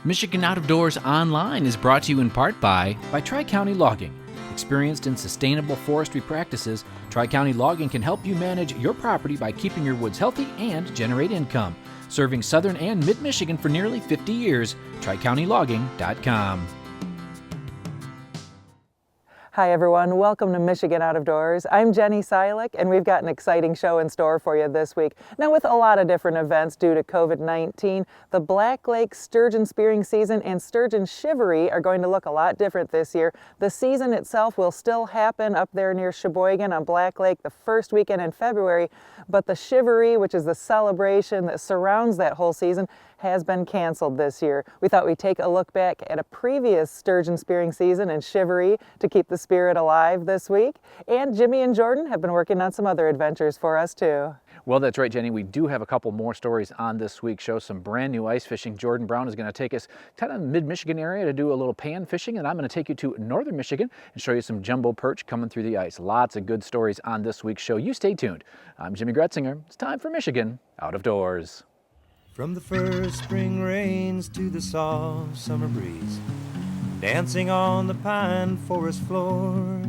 Michigan Out of Doors Online is brought to you in part by Tri-County Logging. Experienced in sustainable forestry practices, Tri-County Logging can help you manage your property by keeping your woods healthy and generate income. Serving southern and mid-Michigan for nearly 50 years, TriCountyLogging.com. Hi everyone, welcome to Michigan Out of Doors. I'm Jenny Silik and we've got an exciting show in store for you this week. Now with a lot of different events due to COVID-19, the Black Lake Sturgeon spearing season and Sturgeon Shivery are going to look a lot different this year. The season itself will still happen up there near Sheboygan on Black Lake the first weekend in February, but the Shivery, which is the celebration that surrounds that whole season, has been canceled this year. We thought we'd take a look back at a previous sturgeon spearing season and Shivery to keep the spirit alive this week. And Jimmy and Jordan have been working on some other adventures for us too. Well, that's right, Jenny. We do have a couple more stories on this week's show, some brand new ice fishing. Jordan Brown is going to take us kind of mid-Michigan area to do a little pan fishing, and I'm going to take you to northern Michigan and show you some jumbo perch coming through the ice. Lots of good stories on this week's show. You stay tuned. I'm Jimmy Gretzinger. It's time for Michigan Out of Doors. From the first spring rains to the soft summer breeze, dancing on the pine forest floor,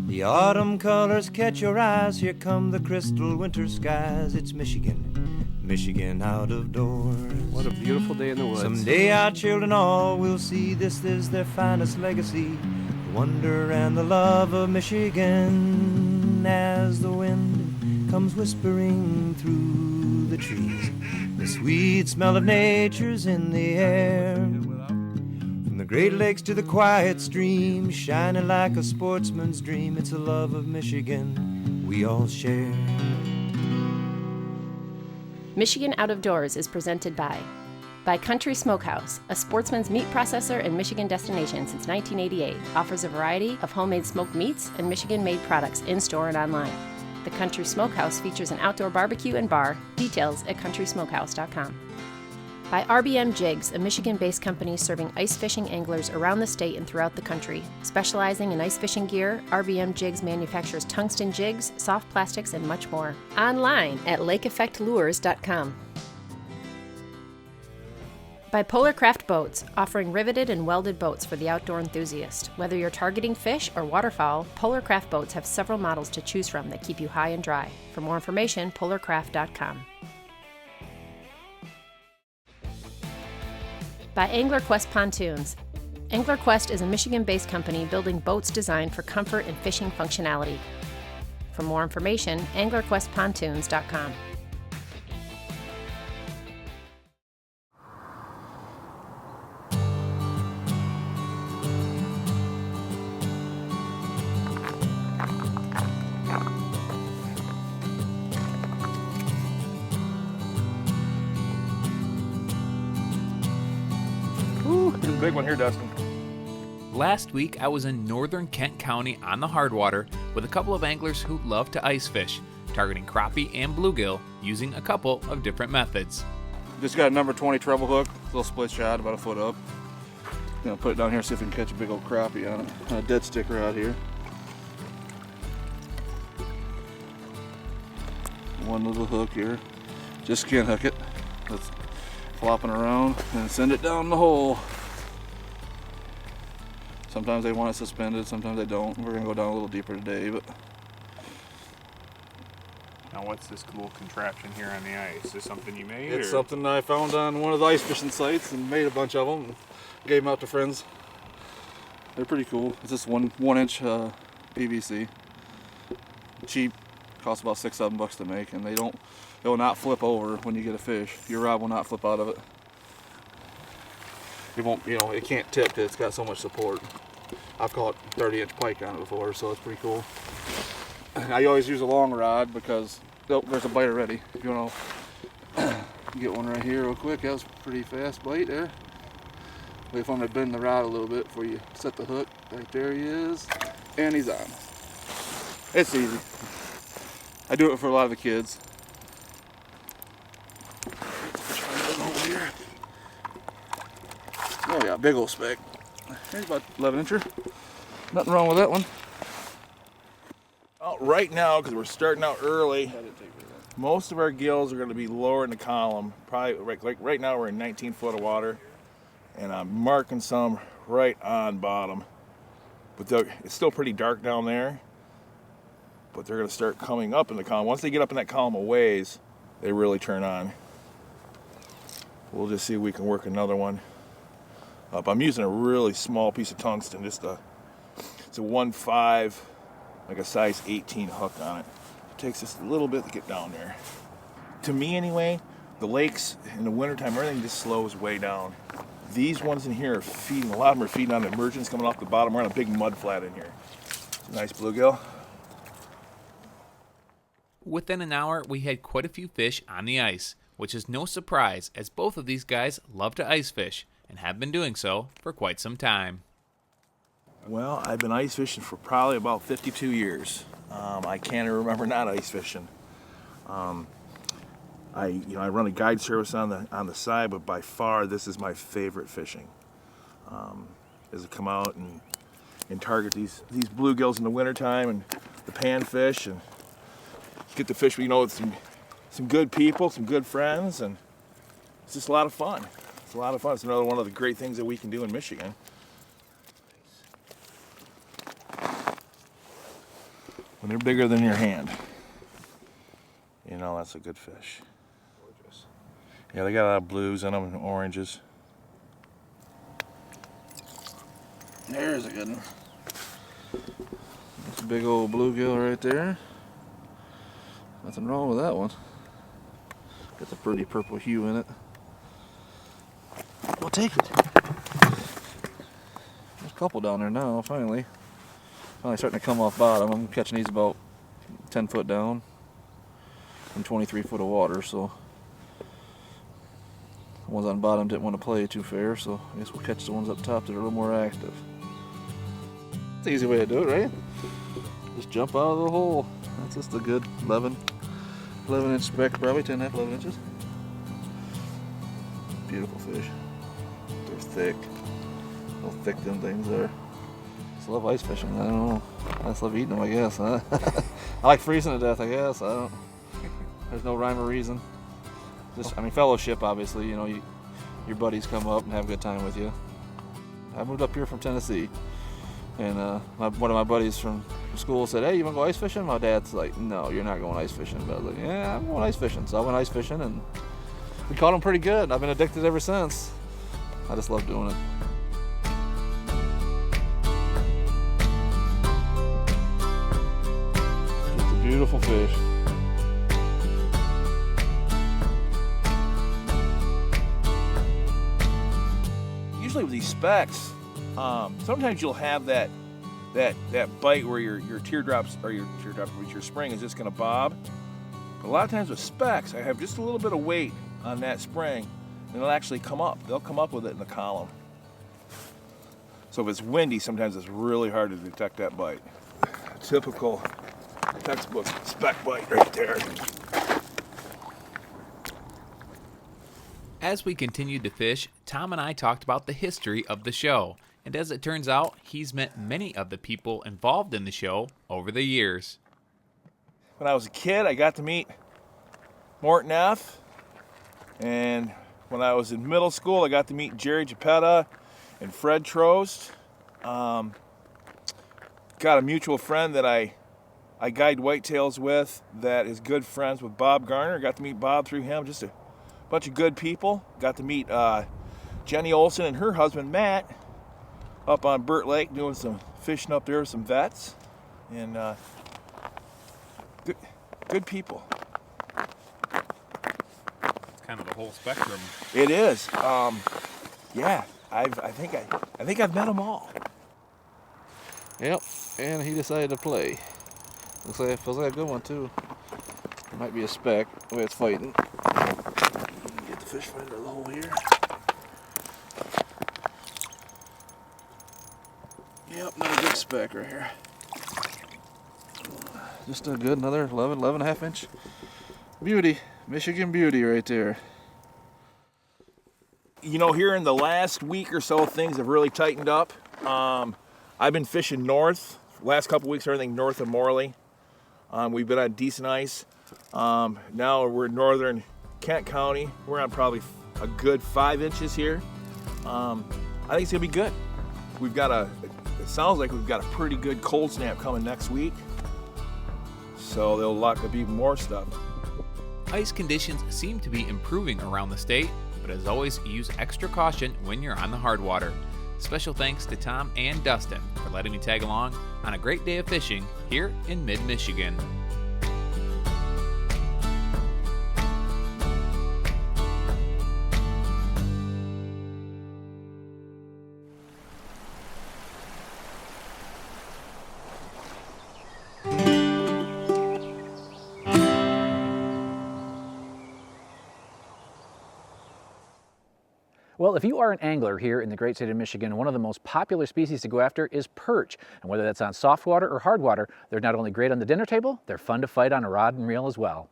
the autumn colors catch your eyes. Here come the crystal winter skies. It's Michigan, Michigan out of doors. What a beautiful day in the woods. Someday our children all will see this is their finest legacy, the wonder and the love of Michigan. As the wind comes whispering through the trees, the sweet smell of nature's in the air. From the Great Lakes to the quiet stream, shining like a sportsman's dream, it's a love of Michigan we all share. Michigan Out of Doors is presented by Country Smokehouse, a sportsman's meat processor and Michigan destination since 1988, offers a variety of homemade smoked meats and Michigan-made products in-store and online. The Country Smokehouse features an outdoor barbecue and bar. Details at countrysmokehouse.com. By RBM Jigs, a Michigan-based company serving ice fishing anglers around the state and throughout the country. Specializing in ice fishing gear, RBM Jigs manufactures tungsten jigs, soft plastics, and much more. Online at lakeeffectlures.com. By Polar Craft Boats, offering riveted and welded boats for the outdoor enthusiast. Whether you're targeting fish or waterfowl, Polar Craft Boats have several models to choose from that keep you high and dry. For more information, polarcraft.com. By AnglerQuest Pontoons. AnglerQuest is a Michigan-based company building boats designed for comfort and fishing functionality. For more information, anglerquestpontoons.com. Big one here, Dustin. Last week, I was in northern Kent County on the Hardwater with a couple of anglers who love to ice fish, targeting crappie and bluegill using a couple of different methods. Just got a number 20 treble hook, little split shot, about a foot up. Gonna put it down here, see if we can catch a big old crappie on it. On a dead sticker out here. One little hook here. Just skin hook it. That's flopping around and send it down the hole. Sometimes they want it suspended, sometimes they don't. We're gonna go down a little deeper today, but. Now what's this cool contraption here on the ice? Is this something you made? It's something I found on one of the ice fishing sites and made a bunch of them and gave them out to friends. They're pretty cool. It's just one inch PVC. Cheap, costs about $6-7 to make, and it will not flip over when you get a fish. Your rod will not flip out of it. It won't, it can't tip because it's got so much support. I've caught 30-inch pike on it before, so it's pretty cool. I always use a long rod because there's a bite already. If you want to get one right here real quick, that was a pretty fast bite there. Wait if I'm going to bend the rod a little bit before you set the hook. Right there he is, and he's on. It's easy. I do it for a lot of the kids. Over here. Oh yeah, big old speck. Here's about 11-incher. Nothing wrong with that one. Well, right now, because we're starting out early, most of our gills are going to be lower in the column. Probably right now we're in 19 foot of water. and I'm marking some right on bottom. But it's still pretty dark down there, but they're going to start coming up in the column. Once they get up in that column a ways, they really turn on. We'll just see if we can work another one up. I'm using a really small piece of tungsten, it's a 1.5, like a size 18 hook on it. It takes just a little bit to get down there. To me anyway, the lakes in the wintertime, everything just slows way down. These ones in here are feeding, a lot of them are feeding on the emergence coming off the bottom. We're on a big mud flat in here. It's a nice bluegill. Within an hour, we had quite a few fish on the ice, which is no surprise as both of these guys love to ice fish and have been doing so for quite some time. Well, I've been ice fishing for probably about 52 years. I can't even remember not ice fishing. I run a guide service on the side, but by far this is my favorite fishing. Is to come out and target these bluegills in the wintertime and the panfish and get the fish, with some good people, some good friends, and it's just a lot of fun. It's a lot of fun. It's another one of the great things that we can do in Michigan. When they're bigger than your hand, that's a good fish. Gorgeous. Yeah, they got a lot of blues in them and oranges. There's a good one. That's a big old bluegill right there. Nothing wrong with that one. Got the pretty purple hue in it. We'll take it. There's a couple down there now, finally. Finally starting to come off bottom. I'm catching these about 10 foot down from 23 foot of water, so the ones on bottom didn't want to play too fair, so I guess we'll catch the ones up top that are a little more active. It's an easy way to do it, right? Just jump out of the hole. That's just a good 11 inch speck, probably 10 and a half, 11 inches. Beautiful fish. They're thick. How thick them things are. I just love ice fishing. I don't know. I just love eating them, I guess. Huh? I like freezing to death, I guess. There's no rhyme or reason. Just, fellowship, obviously. Your buddies come up and have a good time with you. I moved up here from Tennessee, and one of my buddies from school said, "Hey, you want to go ice fishing?" My dad's like, "No, you're not going ice fishing." But I was like, "Yeah, I'm going ice fishing." So I went ice fishing, and we caught them pretty good. I've been addicted ever since. I just love doing it. Just a beautiful fish. Usually with these specks, sometimes you'll have that bite where your teardrops or your spring is just going to bob. But a lot of times with specks, I have just a little bit of weight on that spring, and it'll actually come up. They'll come up with it in the column. So if it's windy, sometimes it's really hard to detect that bite. Typical textbook speck bite right there. As we continued to fish, Tom and I talked about the history of the show, and as it turns out, he's met many of the people involved in the show over the years. When I was a kid, I got to meet Morton F. And when I was in middle school, I got to meet Jerry Geppetta and Fred Trost. Got a mutual friend that I guide whitetails with that is good friends with Bob Garner. Got to meet Bob through him. Just a bunch of good people. Got to meet Jenny Olson and her husband Matt up on Burt Lake doing some fishing up there with some vets. And good people. It's kind of the whole spectrum. It is. Yeah, I think I've met them all. Yep, and he decided to play. Looks like it feels like a good one too. It might be a speck the way it's fighting. Get the fish finder in the hole here. Yep, another big speck right here. Just a good, another 11 and a half inch beauty. Michigan beauty right there. Here in the last week or so, things have really tightened up. I've been fishing north. Last couple weeks, everything north of Morley. We've been on decent ice. Now we're in northern Kent County. We're on probably a good 5 inches here. I think it's gonna be good. It sounds like we've got a pretty good cold snap coming next week. So there'll lock up even more stuff. Ice conditions seem to be improving around the state, but as always, use extra caution when you're on the hard water. Special thanks to Tom and Dustin for letting me tag along on a great day of fishing here in mid-Michigan. Well, if you are an angler here in the great state of Michigan, one of the most popular species to go after is perch. And whether that's on soft water or hard water, they're not only great on the dinner table, they're fun to fight on a rod and reel as well.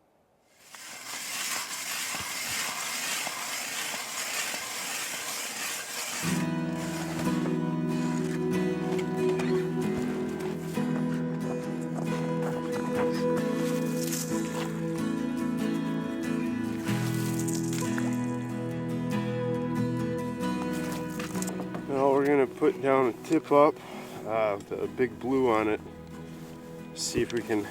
Now we're going to put down a tip up, the big blue on it, see if we can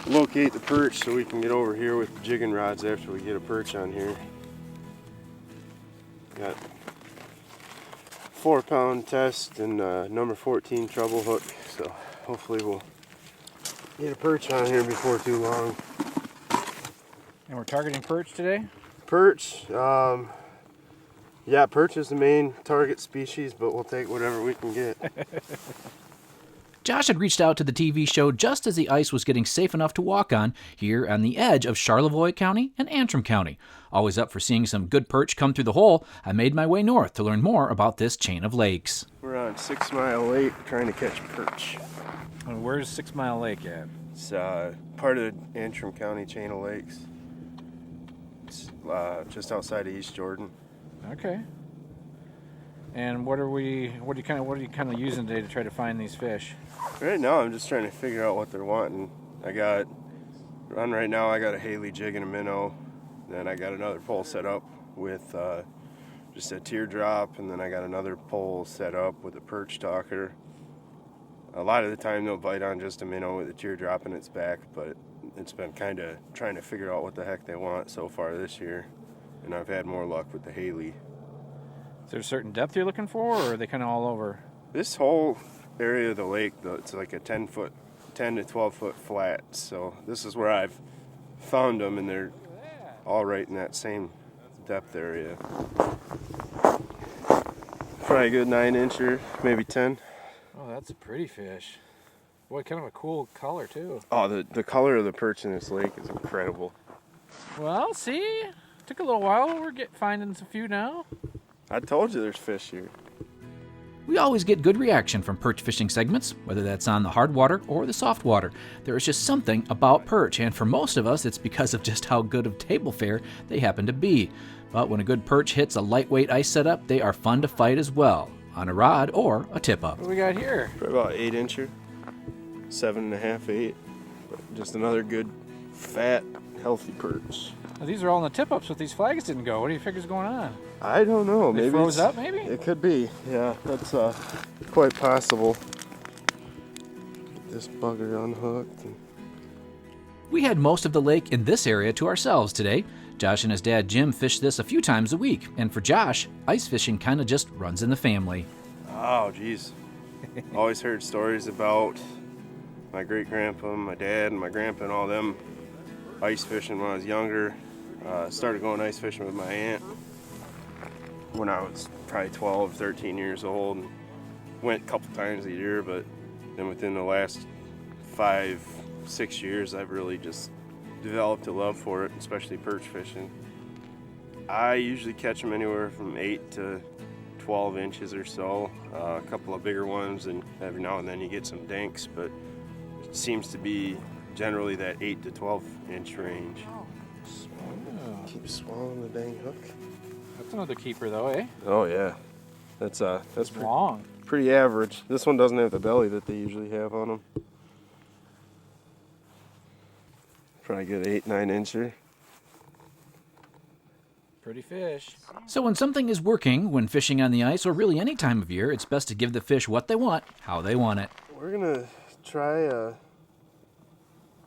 locate the perch so we can get over here with the jigging rods after we get a perch on here. Got 4-pound test and number 14 treble hook, so hopefully we'll get a perch on here before too long. And we're targeting perch today? Perch, yeah, perch is the main target species, but we'll take whatever we can get. Josh had reached out to the TV show just as the ice was getting safe enough to walk on here on the edge of Charlevoix County and Antrim County. Always up for seeing some good perch come through the hole, I made my way north to learn more about this chain of lakes. We're on 6 Mile Lake trying to catch perch. Where's 6 Mile Lake at? It's part of the Antrim County chain of lakes. It's just outside of East Jordan. Okay. And what are you kind of using today to try to find these fish? Right now I'm just trying to figure out what they're wanting. I got a Haley jig and a minnow. Then I got another pole set up with just a teardrop, and then I got another pole set up with a perch talker. A lot of the time they'll bite on just a minnow with a teardrop in its back, but it's been kind of trying to figure out what the heck they want so far this year. And I've had more luck with the Haley. Is there a certain depth you're looking for, or are they kind of all over? This whole area of the lake, though, it's like a 10 to 12 foot flat. So this is where I've found them, and they're all right in that same depth area. Probably a good 9-incher, maybe 10. Oh, that's a pretty fish. Boy, kind of a cool color too. Oh, the color of the perch in this lake is incredible. Well, see, took a little while. We're finding a few now. I told you there's fish here. We always get good reaction from perch fishing segments, whether that's on the hard water or the soft water. There is just something about perch, and for most of us, it's because of just how good of table fare they happen to be. But when a good perch hits a lightweight ice setup, they are fun to fight as well, on a rod or a tip-up. What do we got here? Probably about 8-incher, 7.5, 8. But just another good, fat, healthy perch. Now, these are all in the tip-ups, but these flags didn't go. What do you figure's going on? I don't know. They maybe froze up, maybe? It could be. Yeah, that's quite possible. Get this bugger unhooked. We had most of the lake in this area to ourselves today. Josh and his dad Jim fish this a few times a week, and for Josh, ice fishing kind of just runs in the family. Oh, geez. Always heard stories about my great-grandpa, my dad, and my grandpa and all them ice fishing when I was younger. Started going ice fishing with my aunt when I was probably 12, 13 years old. And went a couple times a year, but then within the last 5, 6 years, I've really just developed a love for it, especially perch fishing. I usually catch them anywhere from 8 to 12 inches or so. A couple of bigger ones, and every now and then you get some dinks, but it seems to be generally that 8 to 12 inch range. Keep swallowing the dang hook. That's another keeper though, eh? Oh yeah, that's long. Pretty average. This one doesn't have the belly that they usually have on them. Probably good 8, 9 incher. Pretty fish. So when something is working, when fishing on the ice, or really any time of year, it's best to give the fish what they want, how they want it. We're gonna try a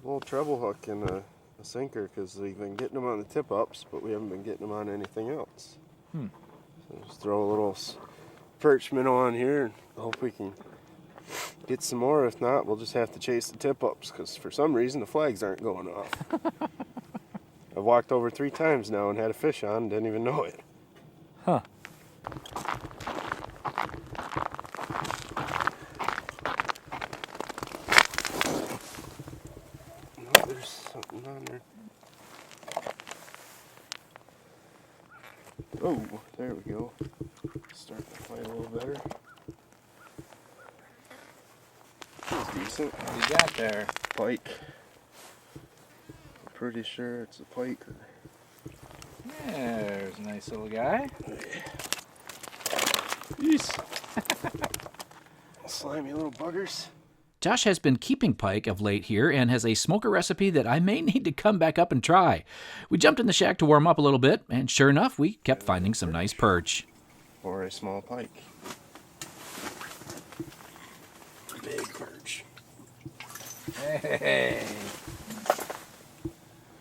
little treble hook and a sinker because we've been getting them on the tip ups, but we haven't been getting them on anything else. So just throw a little perch minnow on here and hope we can get some more. If not, we'll just have to chase the tip ups because for some reason the flags aren't going off. I've walked over 3 times now and had a fish on, didn't even know it. Huh. Oh, there's something on there. Oh, there we go. Starting to play a little better. That's decent. What do you got there? Pike. I'm pretty sure it's a pike. There's a nice little guy. Yes. Slimy little buggers. Josh has been keeping pike of late here and has a smoker recipe that I may need to come back up and try. We jumped in the shack to warm up a little bit, and sure enough, we kept finding some nice perch. Or a small pike. Big perch. Hey.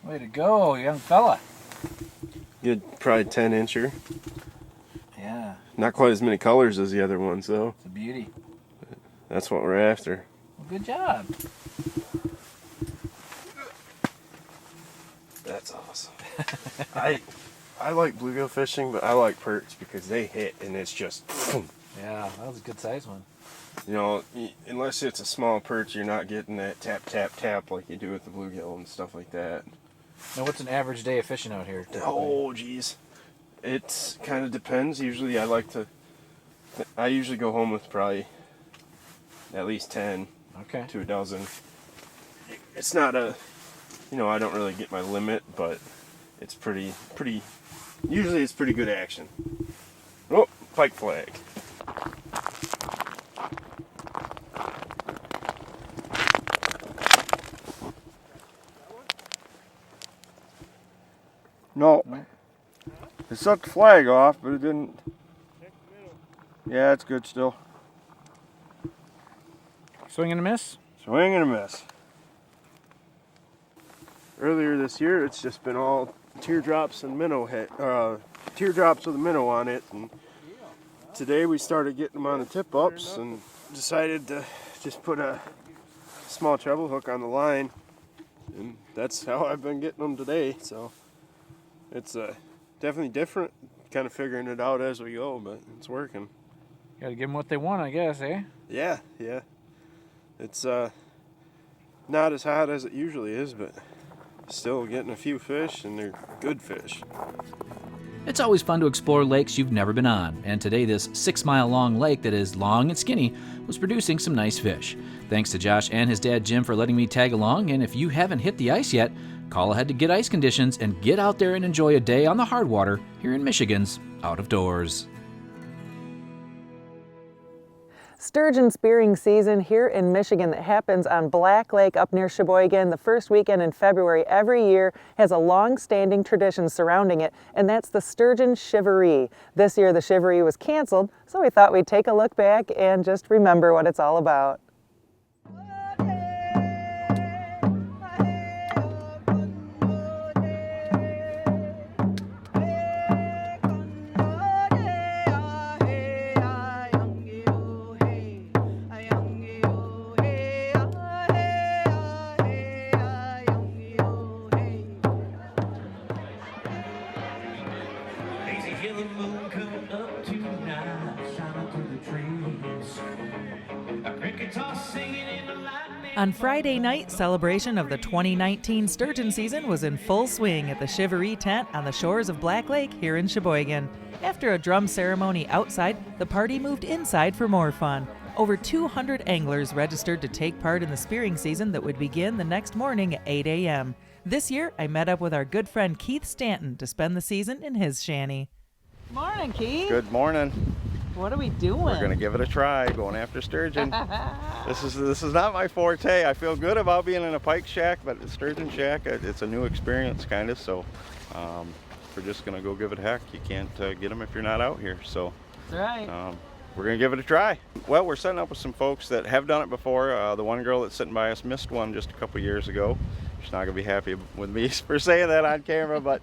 Way to go, young fella. Good, probably 10-incher. Yeah, Not quite as many colors as the other ones, though. it's a beauty. That's what we're after. Well, good job. That's awesome. I like bluegill fishing, but I like perch because they hit and it's just, Yeah, that was a good size one. you know, unless it's a small perch, you're not getting that tap, tap, tap like you do with the bluegill and stuff like that. Now, what's an average day of fishing out here? typically? Oh, geez. It kind of depends. Usually I usually go home with probably at least 10 Okay. to a dozen. It's not I don't really get my limit, but it's pretty, usually it's pretty good action. Oh, pike flag. No. It sucked the flag off, but it didn't. Yeah, it's good still. Swing and a miss? Swing and a miss. Earlier this year, it's just been all teardrops and minnow teardrops with a minnow on it. And today we started getting them on the tip ups and decided to just put a small treble hook on the line. And that's how I've been getting them today. So it's definitely different, kind of figuring it out as we go, but it's working. Gotta give them what they want, I guess, eh? Yeah. It's not as hot as it usually is, but still getting a few fish, and they're good fish. It's always fun to explore lakes you've never been on, and today this 6-mile-long lake that is long and skinny was producing some nice fish. Thanks to Josh and his dad Jim for letting me tag along, and if you haven't hit the ice yet, call ahead to get ice conditions and get out there and enjoy a day on the hard water here in Michigan's Out of Doors. Sturgeon spearing season here in Michigan that happens on Black Lake up near Sheboygan the first weekend in February every year has a long-standing tradition surrounding it, and that's the Sturgeon Shivaree. This year the Shivaree was canceled, so we thought we'd take a look back and just remember what it's all about. On Friday night, celebration of the 2019 sturgeon season was in full swing at the Shivaree tent on the shores of Black Lake here in Sheboygan. After a drum ceremony outside, the party moved inside for more fun. Over 200 anglers registered to take part in the spearing season that would begin the next morning at 8 a.m. This year, I met up with our good friend Keith Stanton to spend the season in his shanty. Morning, Keith. Good morning. What are we doing? We're gonna give it a try, going after sturgeon. This is not my forte. I feel good about being in a pike shack, but a sturgeon shack, it's a new experience kind of, so we're just going to go give it a heck. You can't get them if you're not out here. So That's right. we're going to give it a try. Well, we're setting up with some folks that have done it before. The one girl that's sitting by us missed one just a couple years ago. She's not going to be happy with me for saying that on camera, but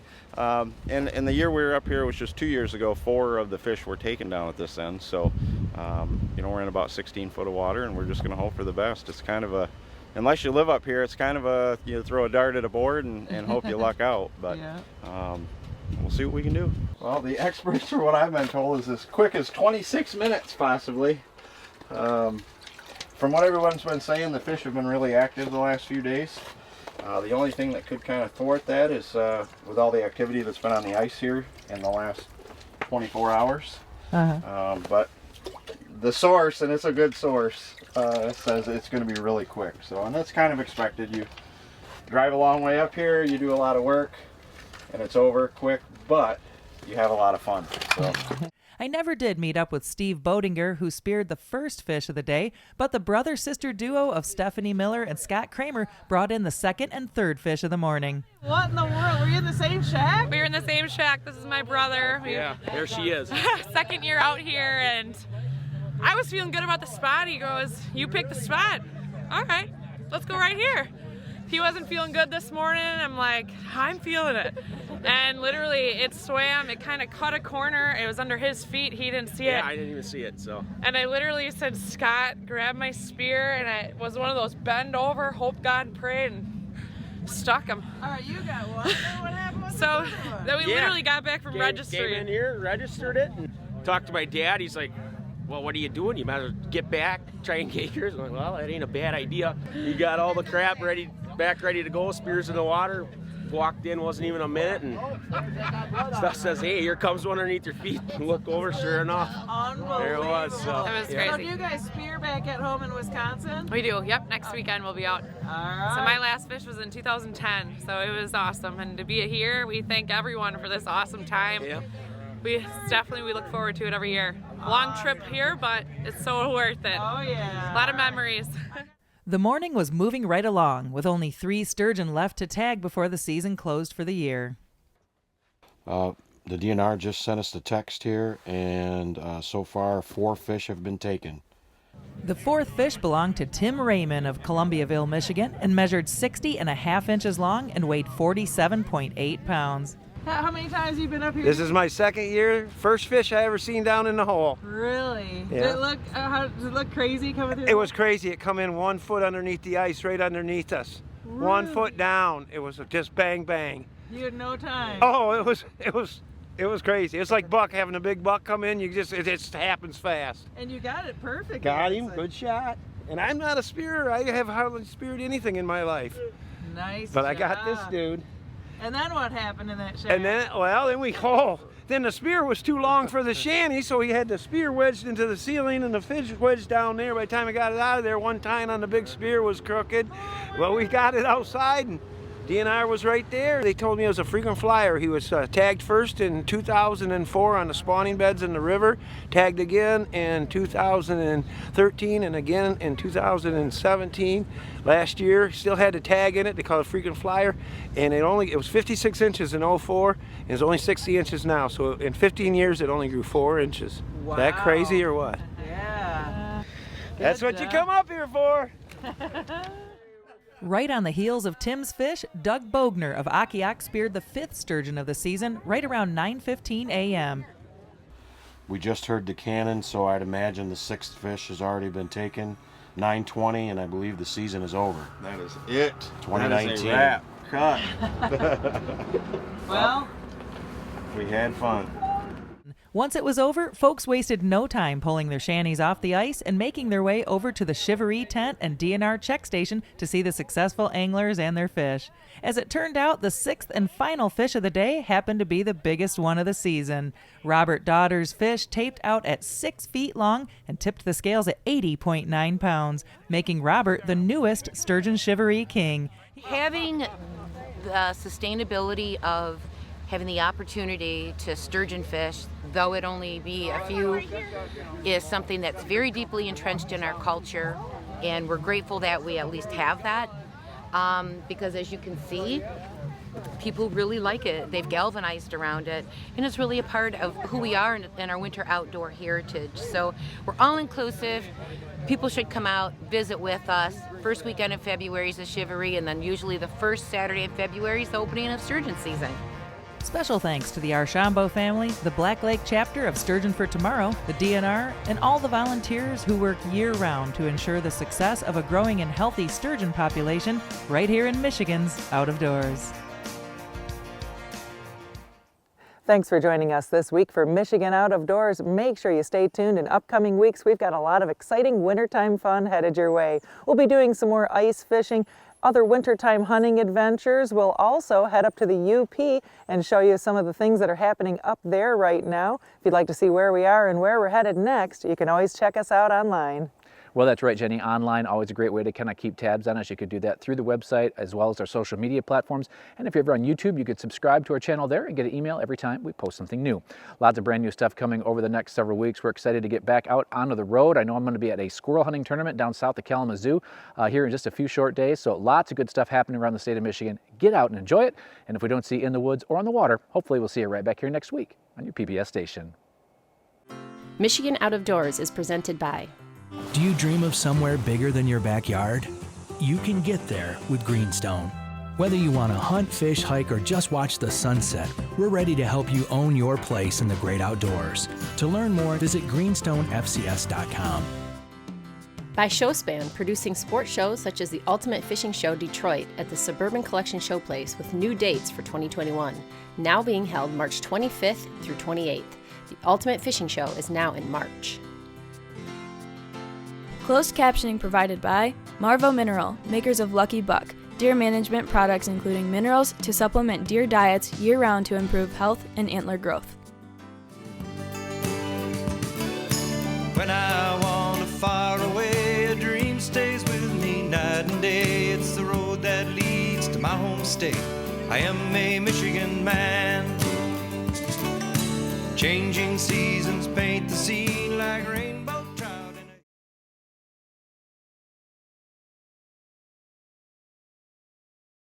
in the year we were up here, which was 2 years ago, 4 of the fish were taken down at this end. So, we're in about 16 foot of water, and we're just going to hope for the best. It's kind of a, unless you live up here, it's kind of a, you throw a dart at a board and hope you luck out. But we'll see what we can do. Well, the experts, for what I've been told, is as quick as 26 minutes, possibly. From what everyone's been saying, the fish have been really active the last few days. The only thing that could kind of thwart that is with all the activity that's been on the ice here in the last 24 hours. But the source, and it's a good source, says it's going to be really quick. So, and that's kind of expected. You drive a long way up here, you do a lot of work, and it's over quick, but you have a lot of fun. So. I never did meet up with Steve Boedinger, who speared the first fish of the day, but the brother-sister duo of Stephanie Miller and Scott Kramer brought in the second and third fish of the morning. What in the world? Were you in the same shack? We were in the same shack. This is my brother. Yeah, there she is. Second year out here, and I was feeling good about the spot. He goes, "You picked the spot. All right, let's go right here." He wasn't feeling good this morning. I'm like, I'm feeling it. And literally, it swam. It kind of cut a corner. It was under his feet. He didn't see it. Yeah, I didn't even see it, so. And I literally said, "Scott, grab my spear." And I was one of those bend over, hope God, pray, and stuck him. All right, you got one. What happened with So then we literally got back from registry. Came in here, registered it, and talked to my dad. He's like, "Well, what are you doing? You might as well get back, try and get yours." I'm like, "Well, that ain't a bad idea." He got all the crap ready to go, spears in the water. Walked in, wasn't even a minute, and stuff says, "Hey, here comes one underneath your feet." Look over, sure enough, there it was. So, That was crazy. So do you guys spear back at home in Wisconsin? We do, yep. Next weekend we'll be out. All right. So my last fish was in 2010, so it was awesome. And to be here, we thank everyone for this awesome time. Yep. We look forward to it every year. Long trip here, but it's so worth it. Oh yeah. A lot of memories. The morning was moving right along, with only 3 sturgeon left to tag before the season closed for the year. The DNR just sent us the text here, and so far 4 fish have been taken. The 4th fish belonged to Tim Raymond of Columbiaville, Michigan, and measured 60.5 inches long and weighed 47.8 pounds. How many times have you been up here? This is my second year. First fish I ever seen down in the hole. Really? Yeah. Did it look? Does it look crazy coming through? It was crazy. It come in 1 foot underneath the ice, right underneath us. Really? 1 foot down. It was just bang bang. You had no time. Oh, it was crazy. It's like buck having a big buck come in. It just happens fast. And you got it perfect. Got him. Good shot. And I'm not a spearer. I have hardly speared anything in my life. Nice. But job. I got this dude. And then what happened in that shack? And then the spear was too long for the shanty, so he had the spear wedged into the ceiling and the fish wedged down there. By the time I got it out of there, one tine on the big spear was crooked. Well, we got it outside, and DNR was right there. They told me it was a frequent flyer. He was tagged first in 2004 on the spawning beds in the river, tagged again in 2013 and again in 2017. Last year, still had the tag in it. They call it frequent flyer, and it was 56 inches in 04, and it's only 60 inches now. So in 15 years, it only grew 4 inches. Wow. Is that crazy or what? Yeah. That's what you come up here for. Right on the heels of Tim's fish, Doug Bogner of Akiak speared the 5th sturgeon of the season right around 9:15 a.m. We just heard the cannon, so I'd imagine the 6th fish has already been taken. 9:20, and I believe the season is over. That is it. 2019. That is a wrap. Cut. Well, we had fun. Once it was over, folks wasted no time pulling their shanties off the ice and making their way over to the Shivaree tent and DNR check station to see the successful anglers and their fish. As it turned out, the 6th and final fish of the day happened to be the biggest one of the season. Robert Dodder's fish taped out at 6 feet long and tipped the scales at 80.9 pounds, making Robert the newest sturgeon Shivaree king. Having the sustainability of having the opportunity to sturgeon fish, though it only be a few, is something that's very deeply entrenched in our culture, and we're grateful that we at least have that, because as you can see, people really like it. They've galvanized around it, and it's really a part of who we are and our winter outdoor heritage. So we're all inclusive. People should come out, visit with us. First weekend in February is the Shivaree, and then usually the first Saturday in February is the opening of Sturgeon season. Special thanks to the Archambault family, the Black Lake chapter of Sturgeon for Tomorrow, the DNR, and all the volunteers who work year-round to ensure the success of a growing and healthy sturgeon population right here in Michigan's Out of Doors. Thanks for joining us this week for Michigan Out of Doors. Make sure you stay tuned in upcoming weeks. We've got a lot of exciting wintertime fun headed your way. We'll be doing some more ice fishing, other wintertime hunting adventures. We'll also head up to the UP and show you some of the things that are happening up there right now. If you'd like to see where we are and where we're headed next, you can always check us out online. Well, that's right, Jenny. Online, always a great way to kind of keep tabs on us. You could do that through the website as well as our social media platforms. And if you're ever on YouTube, you could subscribe to our channel there and get an email every time we post something new. Lots of brand new stuff coming over the next several weeks. We're excited to get back out onto the road. I know I'm going to be at a squirrel hunting tournament down south of Kalamazoo here in just a few short days. So lots of good stuff happening around the state of Michigan. Get out and enjoy it. And if we don't see you in the woods or on the water, hopefully we'll see you right back here next week on your PBS station. Michigan Out of Doors is presented by. Do you dream of somewhere bigger than your backyard? You can get there with Greenstone. Whether you want to hunt, fish, hike, or just watch the sunset, we're ready to help you own your place in the great outdoors. To learn more, visit greenstonefcs.com. By Showspan, producing sports shows such as the Ultimate Fishing Show Detroit at the Suburban Collection Showplace with new dates for 2021, now being held March 25th through 28th. The Ultimate Fishing Show is now in March. Closed captioning provided by Marvo Mineral, makers of Lucky Buck, deer management products including minerals to supplement deer diets year-round to improve health and antler growth. When I wander far away, a dream stays with me night and day. It's the road that leads to my home state. I am a Michigan man. Changing seasons paint the scene like rain.